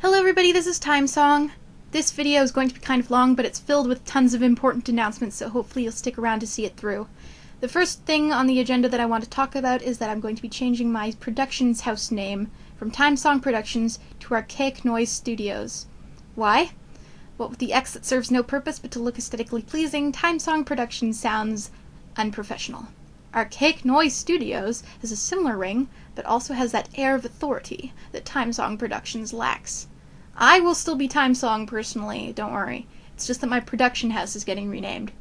Hello everybody, this is timeXsong. This video is going to be kind of long, but it's filled with tons of important announcements, so hopefully you'll stick around to see it through. The first thing on the agenda that I want to talk about is that I'm going to be changing my productions house name from timeXsong Productions to Archaic Noise Studios. Why? Well, with the X that serves no purpose but to look aesthetically pleasing, timeXsong Productions sounds unprofessional. Archaic Noise Studios has a similar ring, but also has that air of authority that timeXsong Productions lacks. I will still be timeXsong personally, don't worry. It's just that my production house is getting renamed.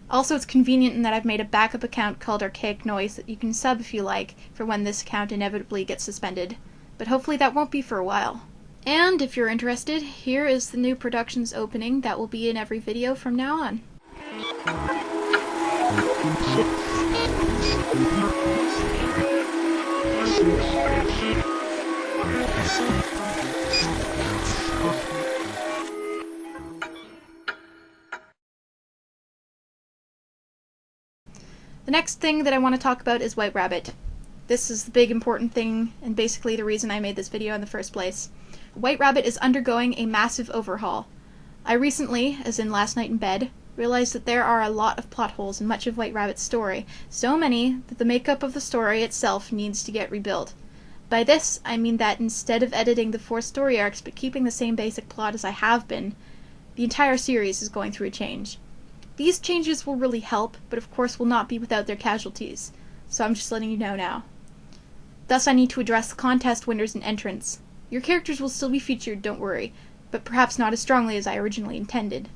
Also, it's convenient in that I've made a backup account called Archaic Noise that you can sub if you like for when this account inevitably gets suspended, but hopefully that won't be for a while. And if you're interested, here is the new productions opening that will be in every video from now on. The next thing that I want to talk about is White Rabbit. This is the big important thing, and basically the reason I made this video in the first place. White Rabbit is undergoing a massive overhaul. I recently, as in last night in bed, realized that there are a lot of plot holes in much of White Rabbit's story, so many that the makeup of the story itself needs to get rebuilt. By this, I mean that instead of editing the 4 story arcs but keeping the same basic plot as I have been, the entire series is going through a change. These changes will really help, but of course will not be without their casualties, so I'm just letting you know now. Thus I need to address the contest winners and entrants. Your characters will still be featured, don't worry, but perhaps not as strongly as I originally intended.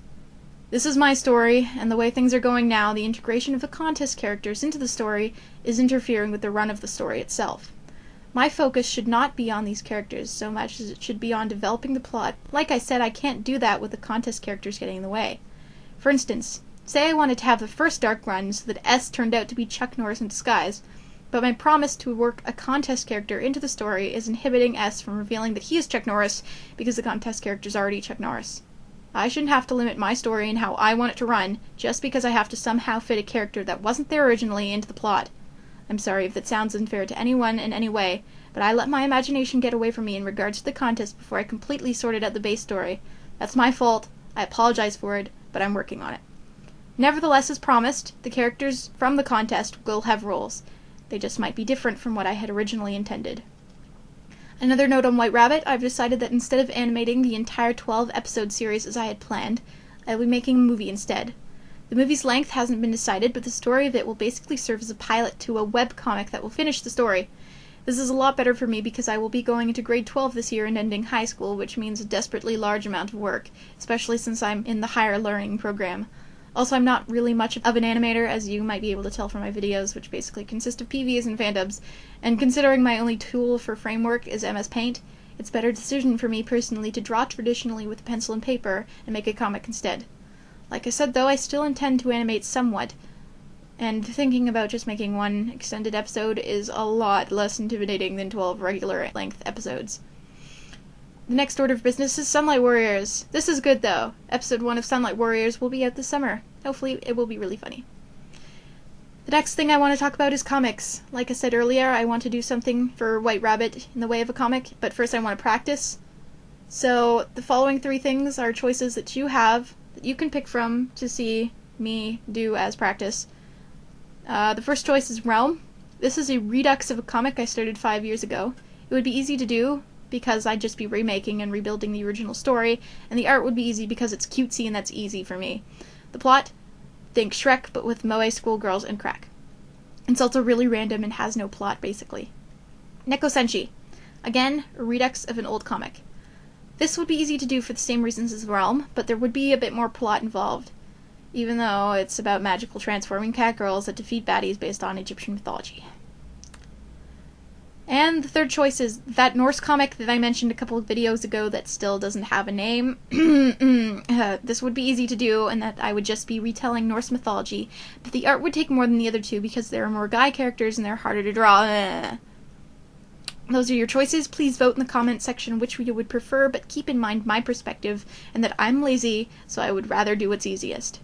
This is my story, and the way things are going now, the integration of the contest characters into the story is interfering with the run of the story itself. My focus should not be on these characters so much as it should be on developing the plot. Like I said, I can't do that with the contest characters getting in the way. For instance, say I wanted to have the first arc run so that S turned out to be Chuck Norris in disguise, but my promise to work a contest character into the story is inhibiting S from revealing that he is Chuck Norris because the contest character is already Chuck Norris. I shouldn't have to limit my story and how I want it to run just because I have to somehow fit a character that wasn't there originally into the plot. I'm sorry if that sounds unfair to anyone in any way, but I let my imagination get away from me in regards to the contest before I completely sorted out the base story. That's my fault, I apologize for it, but I'm working on it. Nevertheless, as promised, the characters from the contest will have roles. They just might be different from what I had originally intended. Another note on White Rabbit, I've decided that instead of animating the entire 12-episode series as I had planned, I will be making a movie instead. The movie's length hasn't been decided, but the story of it will basically serve as a pilot to a webcomic that will finish the story. This is a lot better for me because I will be going into grade 12 this year and ending high school, which means a desperately large amount of work, especially since I'm in the higher learning program. Also, I'm not really much of an animator, as you might be able to tell from my videos, which basically consist of PVs and fandubs, and considering my only tool for framework is MS Paint, it's a better decision for me personally to draw traditionally with pencil and paper and make a comic instead. Like I said though, I still intend to animate somewhat, and thinking about just making one extended episode is a lot less intimidating than 12 regular length episodes. The next order of business is Sunlight Warriors. This is good though. Episode 1 of Sunlight Warriors will be out this summer. Hopefully it will be really funny. The next thing I want to talk about is comics. Like I said earlier, I want to do something for White Rabbit in the way of a comic, but first I want to practice. So the following 3 things are choices that you have that you can pick from to see me do as practice. The first choice is Realm. This is a redux of a comic I started 5 years ago. It would be easy to do because I'd just be remaking and rebuilding the original story, and the art would be easy because it's cutesy and that's easy for me. The plot? Think Shrek but with moe schoolgirls and crack. It's also really random and has no plot basically. Neko Senshi. Again, a redux of an old comic. This would be easy to do for the same reasons as Realm, but there would be a bit more plot involved, even though it's about magical transforming cat girls that defeat baddies based on Egyptian mythology. And the third choice is that Norse comic that I mentioned a couple of videos ago that still doesn't have a name. This would be easy to do, and that I would just be retelling Norse mythology, but the art would take more than the other 2 because there are more guy characters and they're harder to draw. Those are your choices. Please vote in the comment section which you would prefer, but keep in mind my perspective and that I'm lazy, so I would rather do what's easiest.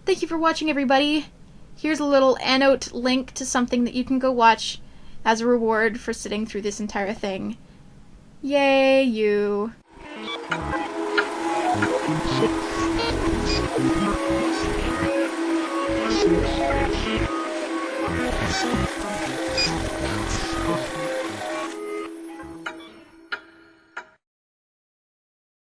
Thank you for watching, everybody. Here's a little annote link to something that you can go watch as a reward for sitting through this entire thing. Yay, you.